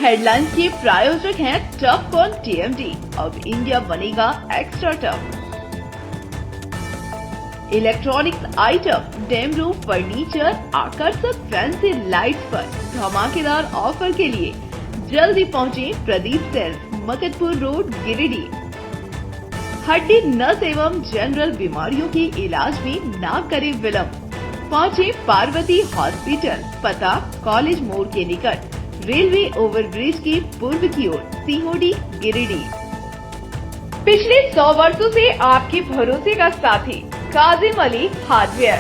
Headlines के प्रायोजक हैं टफ कॉन टीएमटी। अब इंडिया बनेगा extra tough. Electronics item, dam roof furniture, आकर्षक फैंसी लाइट्स पर धमाकेदार ऑफर के लिए जल्दी पहुंचे प्रदीप सेल्स, मकतपुर रोड, गिरिडीह। हड्डी, नस एवं जनरल बीमारियों के इलाज में ना करे विलंब। पहुंचे पार्वती हॉस्पिटल, पता कॉलेज मोड़ के निकट, रेलवे ओवरब्रिज के पूर्व की ओर, सीहोडी, गिरिडीह। पिछले 100 वर्षों से आपके भरोसे का साथी काजिम अली हार्डवेयर,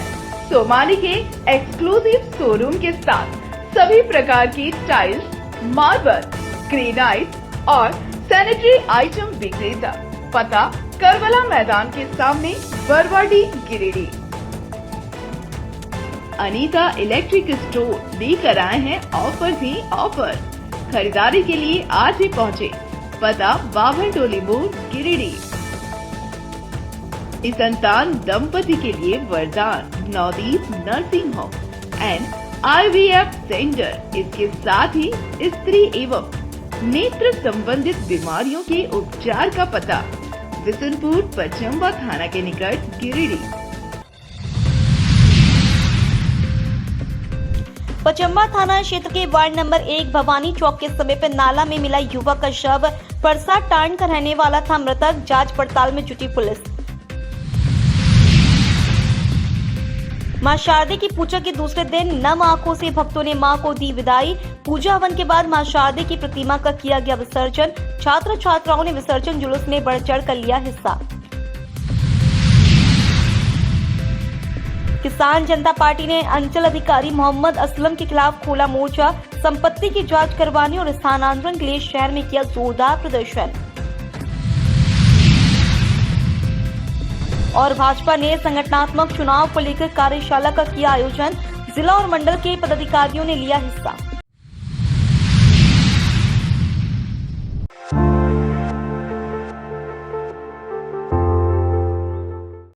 सोमानी के एक्सक्लूसिव शोरूम के साथ सभी प्रकार की टाइल्स, मार्बल, ग्रेनाइट और सैनिटरी आइटम विक्रेता। पता करबला मैदान के सामने, बरवाडी, गिरिडीह। अनीता इलेक्ट्रिक स्टोर लेकर आए हैं ऑफर ही ऑफर। खरीदारी के लिए आज ही पहुंचे। पता बाभन टोली मोड़, गिरिडीह। इस संतान दंपति के लिए वरदान Navdeep nursing home and IVF centre. इसके साथ ही स्त्री एवं नेत्र संबंधित बीमारियों के उपचार का पता बिशनपुर, पचम्बा थाना के निकट, गिरिडीह। पचम्बा थाना क्षेत्र के वार्ड नंबर 1 भवानी चौक के समीप नाला में मिला युवक का शव। परसा टांड का रहने वाला था मृतक। जांच पड़ताल में जुटी पुलिस। मां शारदे की पूजा के दूसरे दिन नम आंखों से भक्तों ने मां को दी विदाई। पूजा हवन के बाद मां शारदे की प्रतिमा का किया गया विसर्जन। छात्र छात्राओं ने विसर्जन जुलूस में बढ़ चढ़ कर लिया हिस्सा। किसान जनता पार्टी ने अंचल अधिकारी मोहम्मद असलम के खिलाफ खोला मोर्चा। संपत्ति की जांच करवाने और स्थानांतरण के लिए शहर में किया जोरदार प्रदर्शन। और भाजपा ने संगठनात्मक चुनाव को लेकर कार्यशाला का किया आयोजन। जिला और मंडल के पदाधिकारियों ने लिया हिस्सा।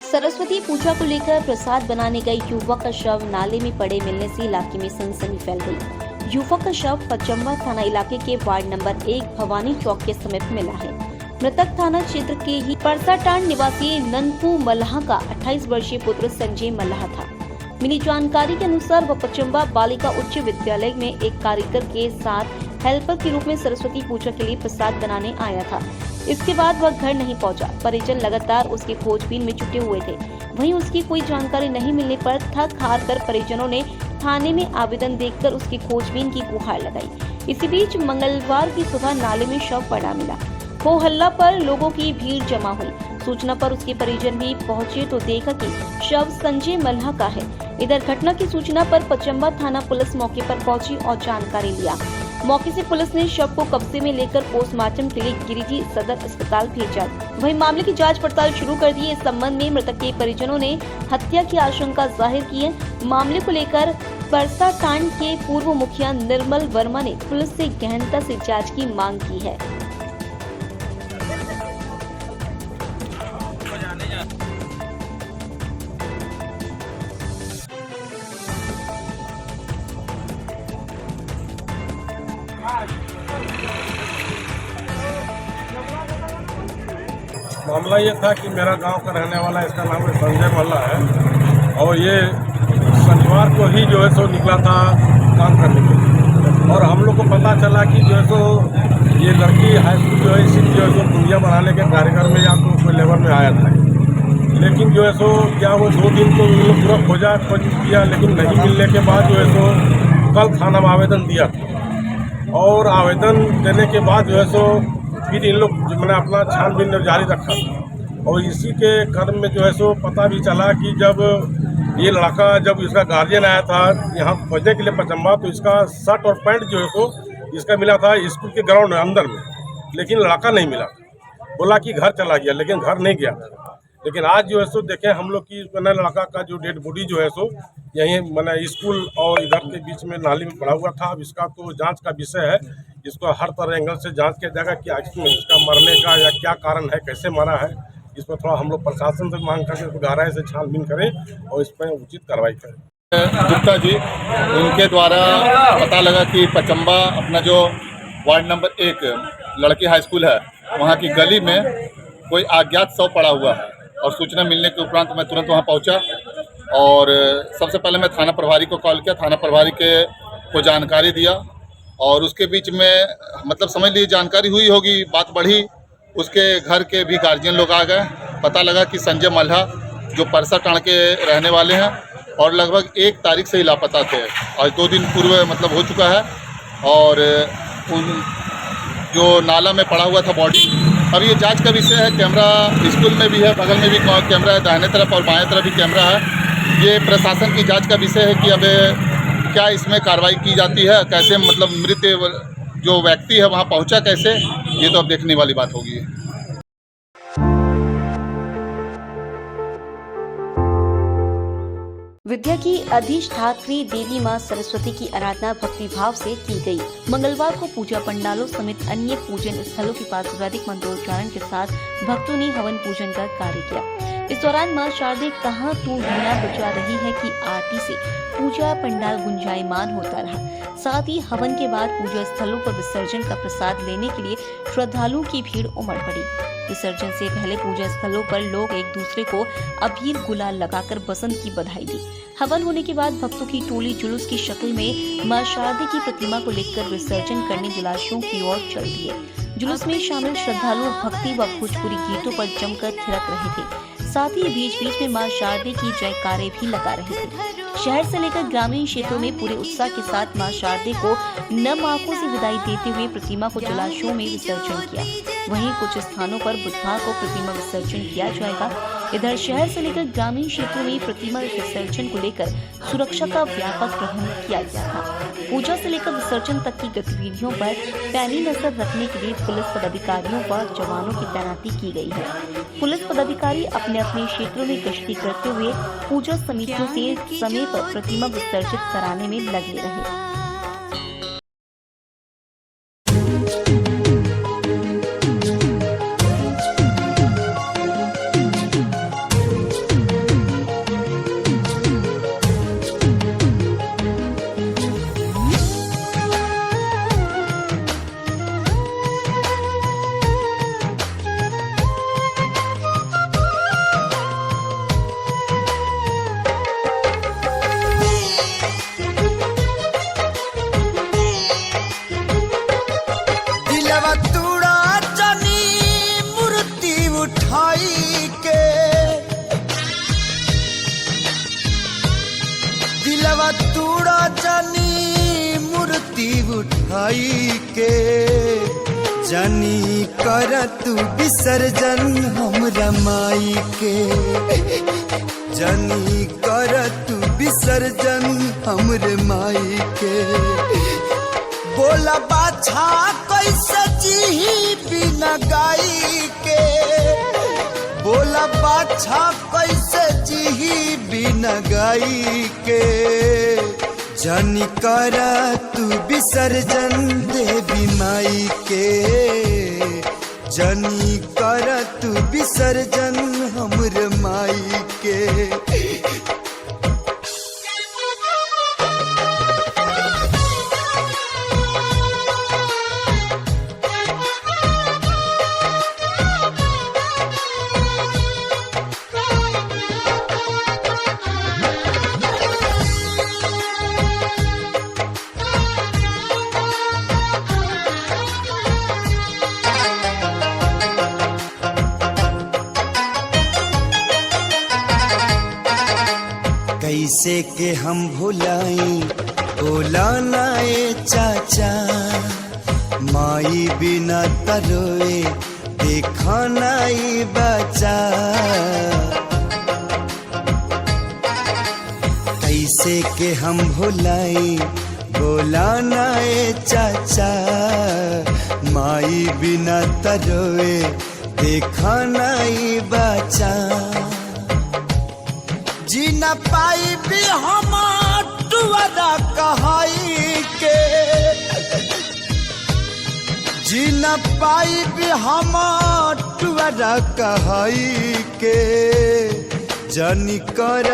सरस्वती पूजा को लेकर प्रसाद बनाने गए युवक का शव नाले में पड़े मिलने से इलाके में सनसनी फैल गई। युवक का शव पचम्बा थाना इलाके के वार्ड नंबर 1 भवानी चौक के समीप मिला है। मृतक थाना क्षेत्र के ही परसाटांड निवासी ननपू मल्लाह का 28 वर्षीय पुत्र संजय मल्लाह था। मिली जानकारी के अनुसार वह पचम्बा बालिका उच्च विद्यालय में एक कारीगर के साथ हेल्पर के रूप में सरस्वती पूजा के लिए प्रसाद बनाने आया था। इसके बाद वह घर नहीं पहुंचा। परिजन लगातार उसकी खोजबीन में जुटे हुए थे। वहीं उसकी कोई जानकारी नहीं मिलने पर थक हार कर परिजनों ने थाने में आवेदन देकर उसकी खोजबीन की गुहार लगाई। इसी बीच मंगलवार की सुबह नाले में शव पड़ा मिला। हो हल्ला पर लोगों की भीड़ जमा हुई। सूचना पर उसके परिजन भी पहुंचे तो देखा कि शव संजय मल्लाह का है। इधर घटना की सूचना पर पचम्बा थाना पुलिस मौके पर पहुंची और जानकारी लिया। मौके से पुलिस ने शव को कब्जे में लेकर पोस्टमार्टम के लिए गिरिडीह सदर अस्पताल भेजा। वहीं मामले की जांच पड़ताल शुरू कर दी है। इस संबंध में मृतक के परिजनों ने हत्या की आशंका जाहिर की है। मामले को लेकर परसाटांड के पूर्व मुखिया निर्मल वर्मा ने पुलिस से गहनता से जांच की मांग की है। मामला ये था कि मेरा गांव का रहने वाला, इसका नाम संजय मल्लाह है और ये शनिवार को ही जो है सो निकला था काम करने के लिए। और हम लोग को पता चला कि जो है सो ये लड़की हाई स्कूल जो है इसी जो है सो गुड़िया बनाने के कार्यक्रम में या तो कोई लेबर में आया था। लेकिन जो है सो क्या वो 2 दिन तो इन लोग पूरा खोज किया, लेकिन नहीं मिलने के बाद जो है सो कल थाना में आवेदन दिया था। और आवेदन देने के बाद जो है सो फिर इन लोग मैंने अपना छानबीन जारी रखा और इसी के क्रम में जो है सो पता भी चला कि जब ये लड़का, जब इसका गार्जियन आया था यहाँ खोजने के लिए पचम्बा, तो इसका शर्ट और पैंट जो है सो इसका मिला था स्कूल के ग्राउंड अंदर में, लेकिन लड़का नहीं मिला। बोला कि घर चला गया, लेकिन घर नहीं गया। लेकिन आज जो है सो देखें हम लोग की मैंने लड़का का जो डेड बॉडी जो है सो यहीं मैंने स्कूल और इधर के बीच में नाली में पड़ा हुआ था। अब इसका तो जांच का विषय है, इसको हर तरह एंगल से जांच किया जाएगा कि आखिर इसका मरने का या क्या कारण है, कैसे मरा है। इस पर थोड़ा हम लोग प्रशासन से मांग करके गहराई से छानबीन करें और इस पर उचित कार्रवाई करें। गुप्ता जी, उनके द्वारा पता लगा कि पचम्बा अपना जो वार्ड नंबर 1 लड़की हाई स्कूल है, वहाँ की गली में कोई अज्ञात शव पड़ा हुआ है और सूचना मिलने के उपरांत मैं तुरंत वहाँ पहुँचा और सबसे पहले मैं थाना प्रभारी को कॉल किया। थाना प्रभारी को जानकारी दिया और उसके बीच में मतलब समझ लीजिए जानकारी हुई होगी, बात बढ़ी, उसके घर के भी गार्जियन लोग आ गए। पता लगा कि संजय मल्हा जो परसा टाण के रहने वाले हैं और लगभग 1 तारीख से ही लापता थे। आज 2 दिन पूर्व मतलब हो चुका है और उन जो नाला में पड़ा हुआ था बॉडी, अब ये जांच का विषय है। कैमरा स्कूल में भी है, बगल में भी कैमरा है, दाहिने तरफ और बाएं तरफ भी कैमरा है। ये प्रशासन की जांच का विषय है कि अब क्या इसमें कार्रवाई की जाती है, कैसे मतलब मृत जो व्यक्ति है वहाँ पहुँचा कैसे, ये तो अब देखने वाली बात होगी। विद्या की अधिष्ठात्री देवी मां सरस्वती की आराधना भक्ति भाव से की गई। मंगलवार को पूजा पंडालों समेत अन्य पूजन स्थलों के पास वैदिक मंत्रोच्चारण के साथ भक्तों ने हवन पूजन का कार्य किया। इस दौरान मां शारदे कहाँ तू वीणा बजा रही है की आरती से पूजा पंडाल गुंजायमान होता रहा। साथ ही हवन के बाद पूजा स्थलों पर विसर्जन का प्रसाद लेने के लिए श्रद्धालुओं की भीड़ उमड़ पड़ी। विसर्जन से पहले पूजा स्थलों पर लोग एक दूसरे को अबीर गुलाल लगाकर बसंत की बधाई दी। हवन होने के बाद भक्तों की टोली जुलूस की शक्ल में मां शारदे की प्रतिमा को लेकर विसर्जन करने जलाशयों की ओर चल दिए। जुलूस में शामिल श्रद्धालु भक्ति व भोजपुरी गीतों पर जमकर थिरक रहे थे। साथ ही बीच बीच में मां शारदे की जयकारे भी लगा रहे थे। शहर से लेकर ग्रामीण क्षेत्रों में पूरे उत्साह के साथ मां शारदे को नम आंखों से विदाई देते हुए प्रतिमा को जलाशयों में विसर्जन किया। वहीं कुछ स्थानों पर बुधवार को प्रतिमा विसर्जन किया जाएगा। इधर शहर से लेकर ग्रामीण क्षेत्रों में प्रतिमा विसर्जन को लेकर सुरक्षा का व्यापक प्रबंध किया गया था। पूजा से लेकर विसर्जन तक की गतिविधियों पर पैनी नजर रखने के लिए पुलिस पदाधिकारियों व जवानों की तैनाती की गई है। पुलिस पदाधिकारी अपने अपने क्षेत्रों में गश्ती करते हुए पूजा समितियों से समय पर प्रतिमा विसर्जित कराने में लगे रहे। तूड़ा जानी मूर्ति उठाई के जानी कर तू विसर्जन हमरा माई के, जानी कर तू विसर्जन हमरे माई के। बोला बाछा कैसे जी बिना गाई के, बोला बाछा कैसे जी बिना गाई के। जानी कर तू विसर्जन देवी माई के, जानी कर तू विसर्जन हमरे माई के। कैसे के हम भुलाई बोला नाए चाचा, माई बिना तरोए देखा नाई बचा। कैसे के हम भुलाई बोला नाए चाचा, माई बिना तरोए देखा नाई बचा। जी न पाई भी हम टुअरा कहाई के, जी न पाई भी हम टुअरा कहाई के। जानी कर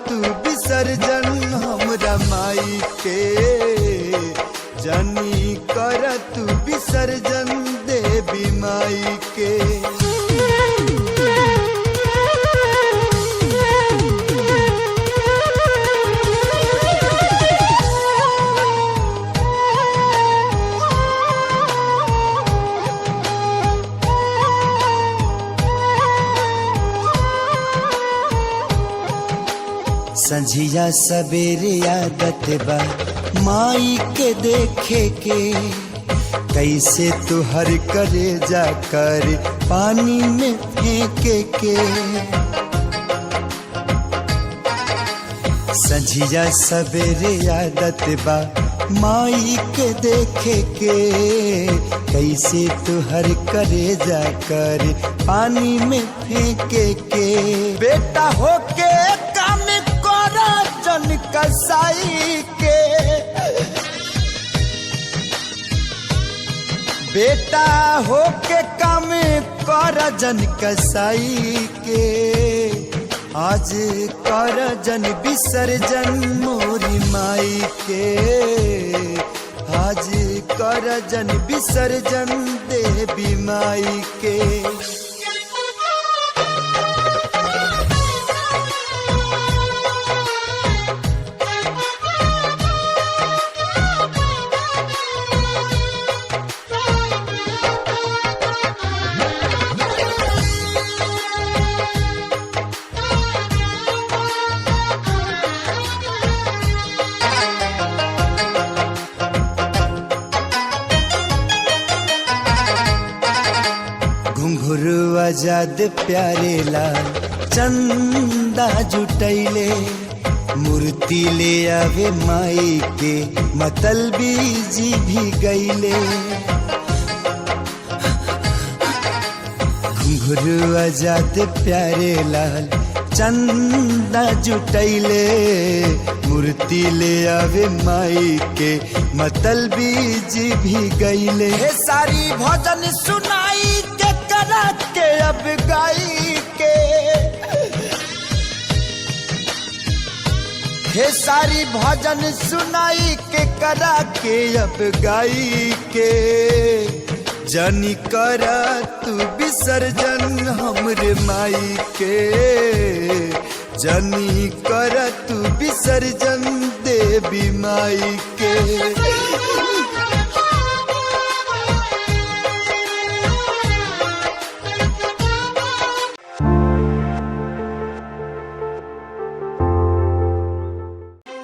तू विसर्जन हमरा माई के, जानी कर तू संझिया सवेरे आदत बा माई के देखे के, कैसे तुहर करे जाकर पानी में फेंके के। संझिया सवेरे आदत बा माई के देखे के, कैसे तुहर करे जाकर पानी में फेंके के। बेटा होके काम करा जन कसाई के, बेटा होके काम करा जन कसाई के। आज कर जन विसर्जन मोरी माई के, आज कर जन विसर्जन देवी माई के। घुंघरू आजाद प्यारे लाल चंदा जुटैले, मूर्ति ले आवे माई के मतलबी जी भी गईले। घुंघरू आजाद प्यारे लाल चंदा जुटैले, मूर्ति ले आवे माई के मतलबी जी भी गईले। सारी भजन सुनाई के करा के अब गाई के, हे सारी भजन सुनाई के करा के अब गाई के। जनी करा तू विसर्जन हमरे माई के, जनी करा तू विसर्जन देवी माई के।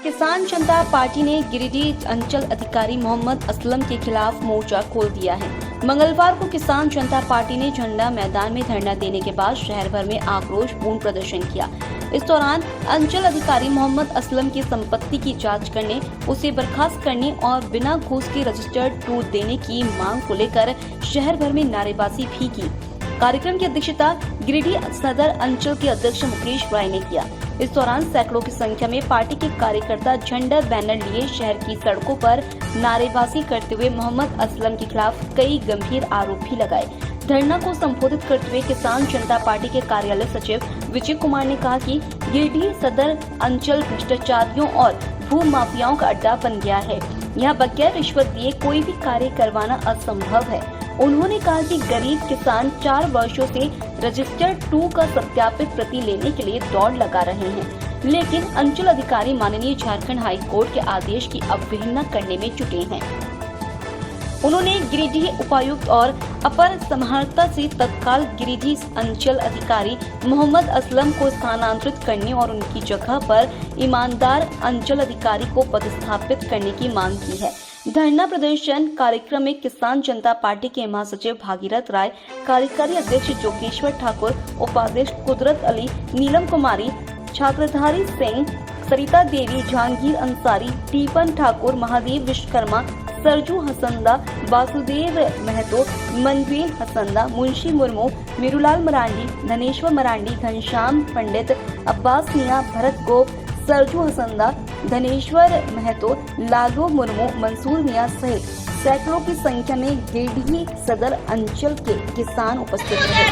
किसान जनता पार्टी ने गिरिडीह अंचल अधिकारी मोहम्मद असलम के खिलाफ मोर्चा खोल दिया है। मंगलवार को किसान जनता पार्टी ने झंडा मैदान में धरना देने के बाद शहर भर में आक्रोशपूर्ण प्रदर्शन किया। इस दौरान अंचल अधिकारी मोहम्मद असलम की संपत्ति की जांच करने, उसे बर्खास्त करने और बिना घूस के रजिस्टर्ड टूर देने की मांग को लेकर शहर भर में नारेबाजी भी की। कार्यक्रम की अध्यक्षता गिरिडीह सदर अंचल के अध्यक्ष मुकेश राय ने किया। इस दौरान सैकड़ों की संख्या में पार्टी के कार्यकर्ता झंडा बैनर लिए शहर की सड़कों पर नारेबाजी करते हुए मोहम्मद असलम के खिलाफ कई गंभीर आरोप भी लगाए। धरना को संबोधित करते हुए किसान जनता पार्टी के कार्यालय सचिव विजय कुमार ने कहा कि गिरिडीह सदर अंचल भ्रष्टाचारियों और भू माफियाओं का अड्डा बन गया है। यहाँ बगैर रिश्वत दिए कोई भी कार्य करवाना असंभव है। उन्होंने कहा कि गरीब किसान 4 वर्षों से रजिस्टर्ड 2 का सत्यापित प्रति लेने के लिए दौड़ लगा रहे हैं, लेकिन अंचल अधिकारी माननीय झारखंड हाई कोर्ट के आदेश की अवहेलना करने में जुटे हैं। उन्होंने गिरिडीह उपायुक्त और अपर समाहर्ता से तत्काल गिरिडीह अंचल अधिकारी मोहम्मद असलम को स्थानांतरित करने और उनकी जगह पर ईमानदार अंचल अधिकारी को पदस्थापित करने की मांग की है। धरना प्रदर्शन कार्यक्रम में किसान जनता पार्टी के महासचिव भागीरथ राय, कार्यकारी अध्यक्ष जोगेश्वर ठाकुर, उपाध्यक्ष कुदरत अली, नीलम कुमारी, छात्रधारी सिंह, सरिता देवी, जहांगीर अंसारी, टीपन ठाकुर, महादेव विश्वकर्मा, सरजू हसंदा, वासुदेव महतो, मनवीर हसंदा, मुंशी मुर्मू, मीरूलाल मरांडी, धनेश्वर मरांडी, घनश्याम पंडित, अब्बास मियां, भरत गोप, सरजू हसंदा, धनेश्वर महतो, लालू मुर्मू, मंसूर मियां सहित सैकड़ों की संख्या में गिरिडीह सदर अंचल के किसान उपस्थित रहे।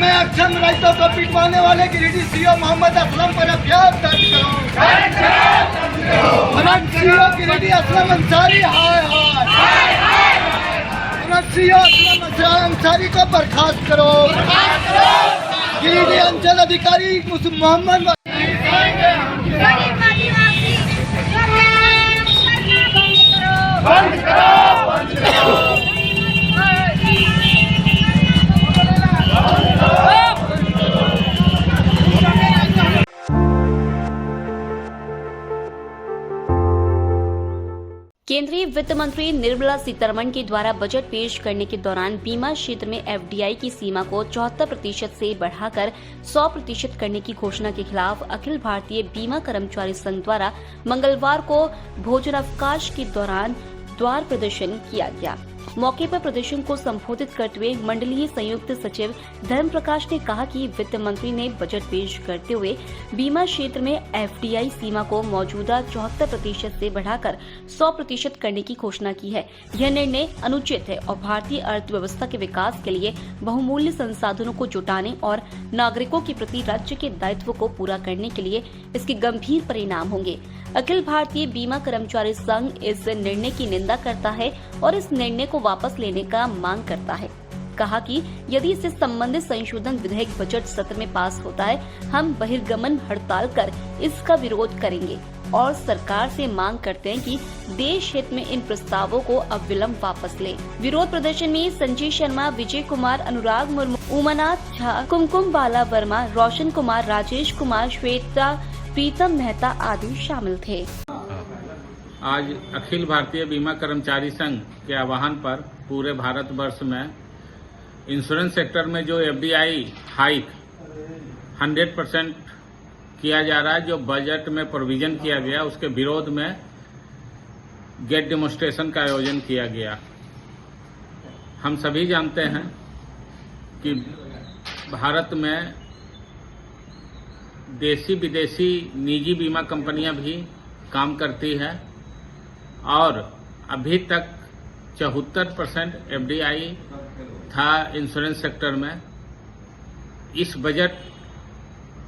मैं अक्षम रहितों को पिटवाने वाले गिरिडीह सीओ मोहम्मद असलम पर अभियान दर्ज करो। सीओ गिरिडीह असलम अंसारी हाय हाय। सीओ असलम अंसारी को बर्खास्त करो। गिरिडीह अंचल अधिकारी मोहम्मद केंद्रीय वित्त मंत्री निर्मला सीतारमण के द्वारा बजट पेश करने के दौरान बीमा क्षेत्र में एफडीआई की सीमा को 74% से बढ़ाकर 100% करने की घोषणा के खिलाफ अखिल भारतीय बीमा कर्मचारी संघ द्वारा मंगलवार को भोजनावकाश के दौरान द्वार प्रदर्शन किया गया। मौके पर प्रदर्शन को संबोधित करते हुए मंडलीय संयुक्त सचिव धर्म प्रकाश ने कहा कि वित्त मंत्री ने बजट पेश करते हुए बीमा क्षेत्र में एफडीआई सीमा को मौजूदा 74% से बढ़ाकर 100% करने की घोषणा की है। यह निर्णय अनुचित है और भारतीय अर्थव्यवस्था के विकास के लिए बहुमूल्य संसाधनों को जुटाने और नागरिकों के प्रति राज्य के दायित्व को पूरा करने के लिए इसके गंभीर परिणाम होंगे। अखिल भारतीय बीमा कर्मचारी संघ इस निर्णय की निंदा करता है और इस निर्णय को वापस लेने का मांग करता है। कहा कि यदि इससे संबंधित संशोधन विधेयक बजट सत्र में पास होता है, हम बहिर्गमन हड़ताल कर इसका विरोध करेंगे और सरकार से मांग करते हैं कि देश हित में इन प्रस्तावों को अविलंब वापस ले। विरोध प्रदर्शन में संजय शर्मा, विजय कुमार, अनुराग मुर्मू, उमानाथ झा, कुमकुम बाला वर्मा, रोशन कुमार, राजेश कुमार, श्वेता, प्रीतम मेहता आदि शामिल थे। आज अखिल भारतीय बीमा कर्मचारी संघ के आह्वान पर पूरे भारतवर्ष में इंश्योरेंस सेक्टर में जो एफडीआई हाइक 100% किया जा रहा है, जो बजट में प्रोविजन किया गया, उसके विरोध में गेट डेमोन्स्ट्रेशन का आयोजन किया गया। हम सभी जानते हैं कि भारत में देसी विदेशी निजी बीमा कंपनियां भी काम करती है और अभी तक 74% एफडीआई था इंश्योरेंस सेक्टर में। इस बजट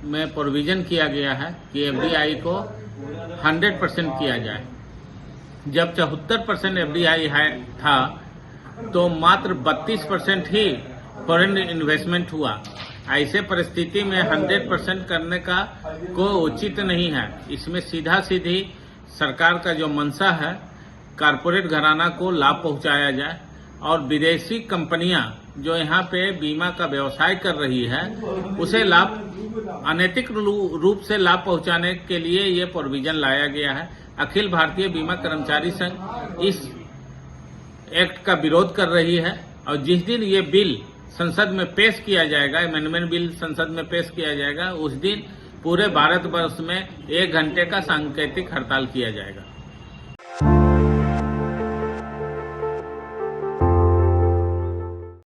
में प्रोविजन किया गया है कि एफडीआई को 100% किया जाए। जब 74% एफडीआई था तो मात्र 32% ही फॉरेन इन्वेस्टमेंट हुआ। ऐसे परिस्थिति में 100% करने का कोई उचित नहीं है। इसमें सीधा सीधी सरकार का जो मंशा है, कारपोरेट घराना को लाभ पहुंचाया जाए और विदेशी कंपनियां जो यहाँ पे बीमा का व्यवसाय कर रही है उसे लाभ, अनैतिक रूप से लाभ पहुंचाने के लिए ये प्रोविजन लाया गया है। अखिल भारतीय बीमा कर्मचारी संघ इस एक्ट का विरोध कर रही है और जिस दिन ये बिल संसद में पेश किया जाएगा, अमेंडमेंट बिल संसद में पेश किया जाएगा, उस दिन पूरे भारतवर्ष में 1 घंटे का सांकेतिक हड़ताल किया जाएगा।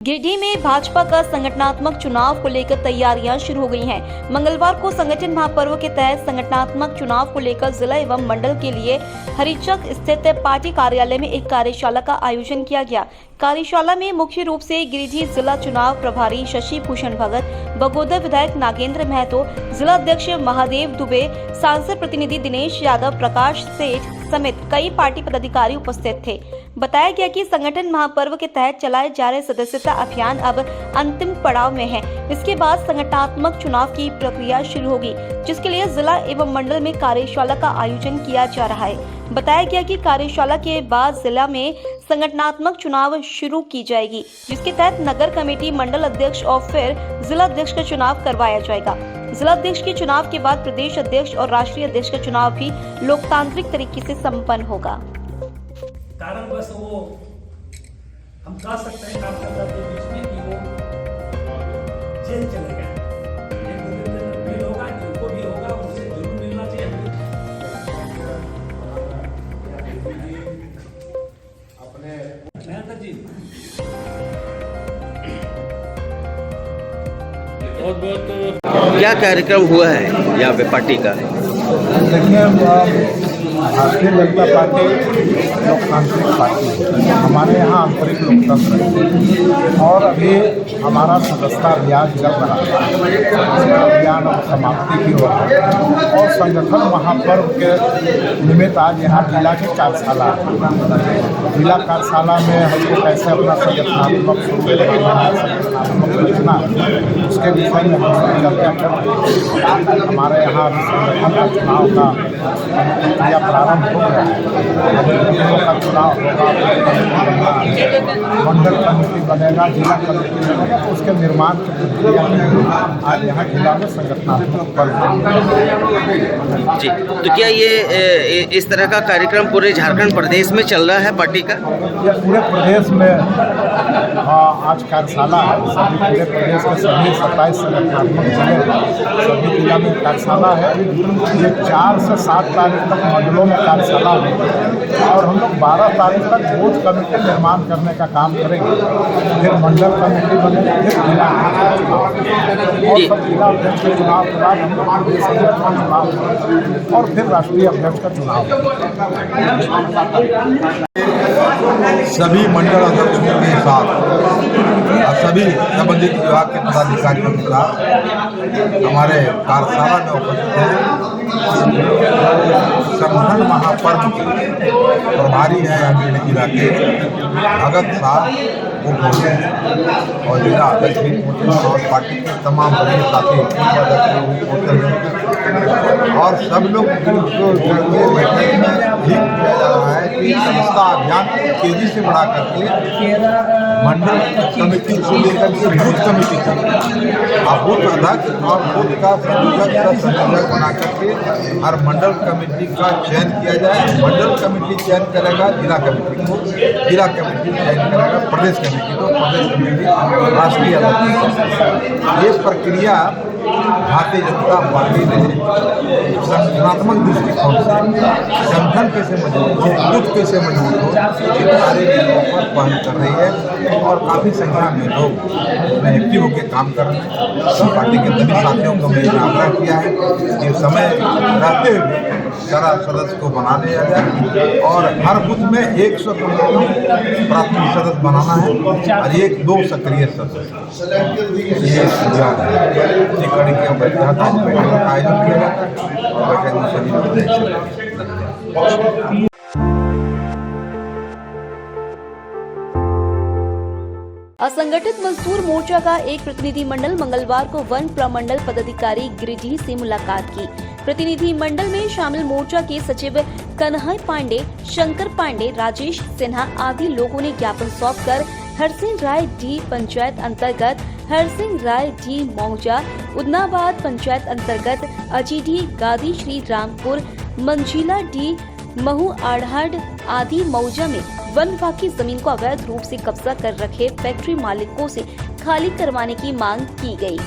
गिरिडीह में भाजपा का संगठनात्मक चुनाव को लेकर तैयारियां शुरू हो गई हैं। मंगलवार को संगठन महापर्व के तहत संगठनात्मक चुनाव को लेकर जिला एवं मंडल के लिए हरिचक स्थित पार्टी कार्यालय में एक कार्यशाला का आयोजन किया गया। कार्यशाला में मुख्य रूप से गिरिडीह जिला चुनाव प्रभारी शशि भूषण भगत, बगोदर विधायक नागेंद्र महतो, जिला अध्यक्ष महादेव दुबे, सांसद प्रतिनिधि दिनेश यादव, प्रकाश सेठ समेत कई पार्टी पदाधिकारी उपस्थित थे। बताया गया कि संगठन महापर्व के तहत चलाए जा रहे सदस्यता अभियान अब अंतिम पड़ाव में है। इसके बाद संगठनात्मक चुनाव की प्रक्रिया शुरू होगी, जिसके लिए जिला एवं मंडल में कार्यशाला का आयोजन किया जा रहा है। बताया गया कि कार्यशाला के बाद जिला में संगठनात्मक चुनाव शुरू की जाएगी, जिसके तहत नगर कमेटी, मंडल अध्यक्ष और फिर जिला अध्यक्ष का चुनाव करवाया जाएगा। जिला अध्यक्ष के चुनाव के बाद प्रदेश अध्यक्ष और राष्ट्रीय अध्यक्ष का चुनाव भी लोकतांत्रिक तरीके से संपन्न होगा। कारण बस वो हम कह सकते हैं कार्यकर्ता के बीच में कि वो जेल चले गए। एक दो दिन के अंदर बेल होगा, जिनको भी होगा उससे जरूर मिलना चाहिए। अपने मेहता जी क्या कार्यक्रम हुआ है यहाँ पे पार्टी का? देखिए, भारतीय जनता पार्टी लोकतांत्रिक पार्टी है। हमारे यहाँ आंतरिक लोकतंत्र है और अभी हमारा सदस्यता अभियान चल रहा है। इसका अभियान अब समाप्ति की ओर है और संगठन महापर्व के निमित्त आज यहाँ जिला की कार्यशाला है। जिला कार्यशाला में हमको कैसे अपना संगठनात्मक रचना उसके विषय में हम चर्चा कर हमारे यहाँ संगठन का चुनाव का प्रक्रिया प्रारंभ हो गया है। का चुनाव होगा, मंडल कमेटी बनेगा, जिला कमेटी बनेगा, तो उसके निर्माण की प्रक्रिया आज यहाँ जिला में संगठनात्मक पर्व। जी, तो क्या ये इस तरह का कार्यक्रम पूरे झारखंड प्रदेश में चल रहा है पार्टी का? ये पूरे प्रदेश में आज कार्यशाला है। सभी पूरे प्रदेश के सभी 27 संगठनात्मक जिले सभी जिला में कार्यशाला है। ये 4 से 7 तारीख तक मंडलों में कार्यशाला होगी और हम लोग 12 तारीख तक बूथ कमेटी निर्माण करने का काम करेंगे। फिर मंडल कमेटी बनेगी, फिर जिला और सब जिला अध्यक्ष के चुनाव के बाद हम लोग प्रदेश अध्यक्ष का चुनाव और फिर राष्ट्रीय अध्यक्ष का चुनाव। सभी मंडल अध्यक्षों के साथ और सभी संबंधित विभाग के पदाधिकारियों के साथ हमारे कार्यशाला में उपस्थित हैं। संगठन महापर्व के प्रभारी हैं अभी जिला के भगत साहब वो पहुँचे और जिला अध्यक्ष भी पहुँचे और पार्टी के तमाम बड़े साथी पहुँचे और सब लोग बैठक में भी किया जा रहा है कि सदस्यता अभियान तेजी से बढ़ा करके मंडल कमेटी से लेकर के बूथ कमेटी तक बूथ अध्यक्ष और बूथ का संयोजक बना करके हर मंडल कमेटी का चयन किया जाए। मंडल कमेटी चयन करेगा जिला कमेटी को, जिला कमेटी चयन करेगा प्रदेश कमेटी को, प्रदेश कमेटी राष्ट्रीय अध्यक्ष। ये प्रक्रिया भारतीय जनता पार्टी ने संगठनात्मक दृष्टिकोण से संगठन कैसे मजबूत हो, खुद कैसे मजबूत हो, इन सारे विषयों पर पहल कर रही है और काफ़ी संख्या में लोग उसमें एक्टिव होकर काम कर रहे हैं। सब पार्टी के सभी साथियों को मैंने आग्रह किया है कि समय रहते हुए सारा सदस्य को बना लिया जाए और हर बूथ में 100 प्राथमिक सदस्य बनाना है और 1-2 सक्रिय सदस्य। ये अभियान है कड़ी के बैठक का आयोजन किया जाता है और बैठक में सभी लोग असंगठित मजदूर मोर्चा का एक प्रतिनिधि मंडल मंगलवार को वन प्रमंडल पदाधिकारी गिरिडीह से मुलाकात की। प्रतिनिधि मंडल में शामिल मोर्चा के सचिव कन्हई पांडे, शंकर पांडे, राजेश सिन्हा आदि लोगों ने ज्ञापन सौंपकर हरसिंह राय डी पंचायत अंतर्गत हरसिंह राय डी मौजा, उदनाबाद पंचायत अंतर्गत अजीडी, गादी श्री रामपुर, मंझिला डी, महू आढ़ाड आदि मौजा में वन विभाग की जमीन को अवैध रूप से कब्जा कर रखे फैक्ट्री मालिकों से खाली करवाने की मांग की गई।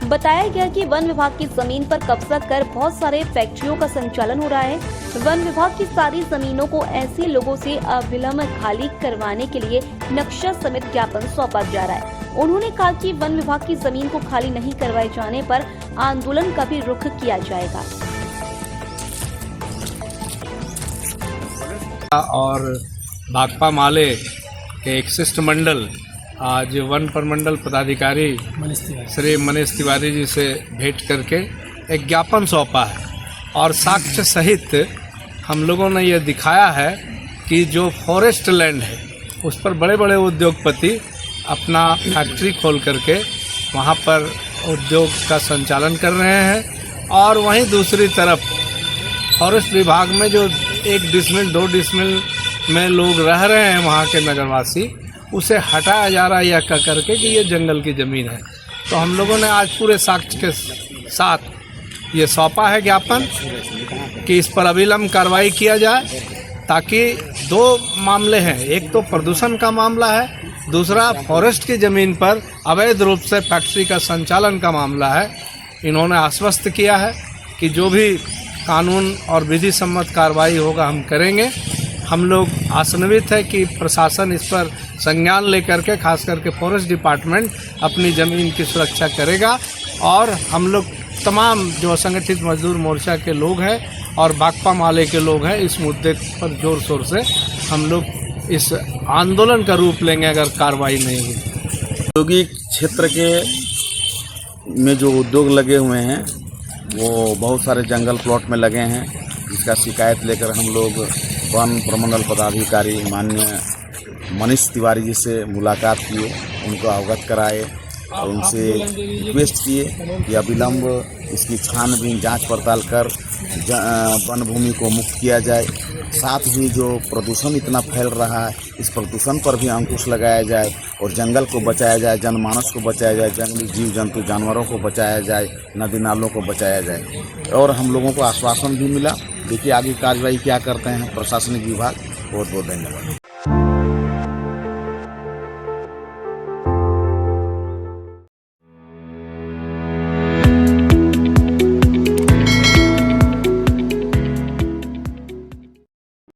बताया गया कि वन विभाग की जमीन पर कब्जा कर बहुत सारे फैक्ट्रियों का संचालन हो रहा है। वन विभाग की सारी जमीनों को ऐसे लोगों से अविलंब खाली करवाने के लिए नक्शा समेत ज्ञापन सौंपा जा रहा है। उन्होंने कहा कि वन विभाग की जमीन को खाली नहीं करवाए जाने पर आंदोलन का भी रुख किया जाएगा। और भाकपा माले के एक शिष्टमंडल आज वन प्रमंडल पदाधिकारी श्री मनीष तिवारी जी से भेंट करके एक ज्ञापन सौंपा है और साक्ष्य सहित हम लोगों ने ये दिखाया है कि जो फॉरेस्ट लैंड है उस पर बड़े बड़े उद्योगपति अपना फैक्ट्री खोल करके वहाँ पर उद्योग का संचालन कर रहे हैं और वहीं दूसरी तरफ फॉरेस्ट विभाग में जो 1 डिसमिल 2 डिसमिल में लोग रह रहे हैं वहाँ के नगरवासी, उसे हटाया जा रहा है यह कह करके कि ये जंगल की ज़मीन है। तो हम लोगों ने आज पूरे साक्ष्य के साथ ये सौंपा है ज्ञापन कि इस पर अविलंब कार्रवाई किया जाए, ताकि 2 मामले हैं, एक तो प्रदूषण का मामला है, दूसरा फॉरेस्ट की ज़मीन पर अवैध रूप से फैक्ट्री का संचालन का मामला है। इन्होंने आश्वस्त किया है कि जो भी कानून और विधि सम्मत कार्रवाई होगा हम करेंगे। हम लोग आशान्वित है कि प्रशासन इस पर संज्ञान लेकर के खास करके फॉरेस्ट डिपार्टमेंट अपनी ज़मीन की सुरक्षा करेगा और हम लोग तमाम जो असंगठित मजदूर मोर्चा के लोग हैं और भाकपा माले के लोग हैं। इस मुद्दे पर जोर शोर से हम लोग इस आंदोलन का रूप लेंगे अगर कार्रवाई नहीं हुई। औद्योगिक क्षेत्र के में जो उद्योग लगे हुए हैं वो बहुत सारे जंगल प्लॉट में लगे हैं, जिसका शिकायत लेकर हम लोग वन प्रमंडल पदाधिकारी माननीय मनीष तिवारी जी से मुलाकात किए, उनको अवगत कराए और उनसे रिक्वेस्ट किए कि अविलंब इसकी छानबीन जांच पड़ताल कर वन भूमि को मुक्त किया जाए। साथ ही जो प्रदूषण इतना फैल रहा है, इस प्रदूषण पर भी अंकुश लगाया जाए और जंगल को बचाया जाए, जनमानस को बचाया जाए, जंगली जीव जंतु जानवरों को बचाया जाए, नदी नालों को बचाया जाए। और हम लोगों को आश्वासन भी मिला। देखिए आगे कार्रवाई क्या करते हैं प्रशासनिक विभाग। बहुत बहुत धन्यवाद।